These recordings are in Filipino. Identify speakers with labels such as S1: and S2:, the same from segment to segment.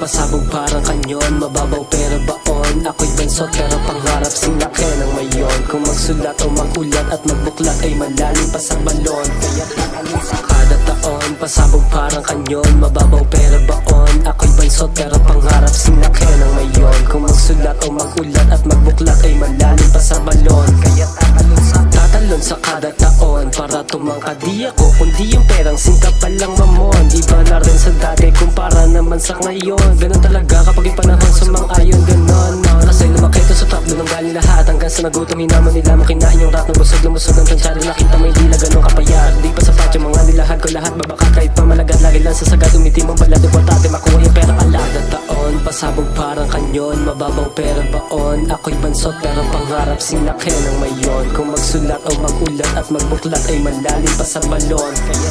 S1: pasabog parang kanyon, mababaw pero baon. Ako'y bansot pero pangarap sinlaki ng mayon. Kung magsulat o magulat at magbuklat ay malalim pa sa balon. Kaya tatalon sa kada taon, pasabog parang kanyon, mababaw pero baon. Ako'y bansot pero pangarap sinlaki ng mayon. Kung magsulat o magulat at magbuklat ay malalim pa sa balon. Kaya tatalon sa kada taon, para tumangka di ako kundi yung perang singkap pa lang mamon. Iba na rin sa dati kumpara naman sa ngayon. Ganun talaga kapag yung panahon sumang-ayon, ganon no? Kasi lumaki to sa top, doon ang galing lahat. Hanggang sa nagutom hinamon nila makinain yung rat. Nabusog lumusog ng tansya rin nakita mo hindi na ganun kapayat. Di pa sapat yung mga nilahad ko lahat babakat. Kahit pa malagat lagi lang sa sagad umitim ang balad. Importante makuha yung pera alada taon, pasabog parang kanyon, mababaw pero baon. Ako'y bansot pero pangarap sinlaki ng mayon. Kung magsulat o magulat at magbuklat ay malalim pa sa balon. Kaya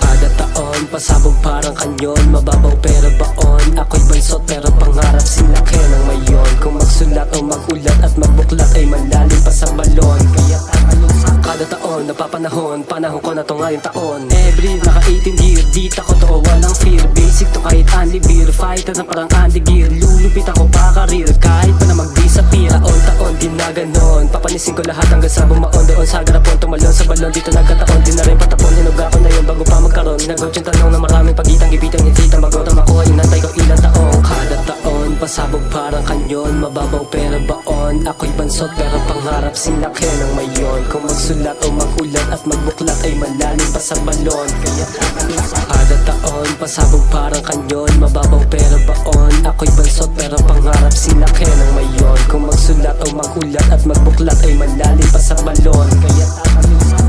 S1: kada taon, pasabog parang kanyon, mababaw pero baon. Ako'y bansot pero pangarap sinlaki ng mayon. Kung magsulat o magulat at magbuklat ay malalim pa sa balon. Kaya kada taon, napapanahon, panahon ko na to ngayong taon. Every naka-18 year, di tako to, walang fear. Basic to kahit Andy Beer, fighter na parang Andy Gear. Lulupit ako pa karir, kahit pa na mag-disappear. Taon-taon, di na ganon, papanisin ko lahat hanggang sa bumaon. Doon sa garapon, tumalon sa balon, dito nagkataon. Di na rin patapon, hinog ako na yun bago pa magkaroon. Nagot yung tanong na maraming pagitang ibitang hititang bago na makuha. Inantay ko ilang taong, kada taon, pasabog parang kanyon, mababaw pero baon. Ako'y bansot pero pangarap sinlaki ng mayon. Kung magsulat o magulat at magbuklat ay malalim pa sa balon. Kaya kada taon, pasabog parang kanyon, mababaw pero baon. Ako'y bansot pero pangarap sinlaki ng mayon. Kung magsulat o magulat at magbuklat ay malalim pa sa balon. Kaya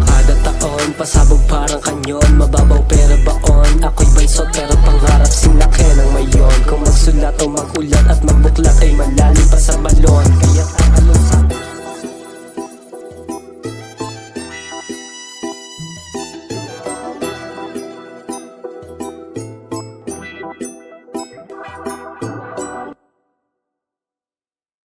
S1: kada taon, pasabog parang kanyon, mababaw pero baon. Ako'y bansot pero pangarap sinlaki ng mayon. Kung magsulat o magulat at magbuklat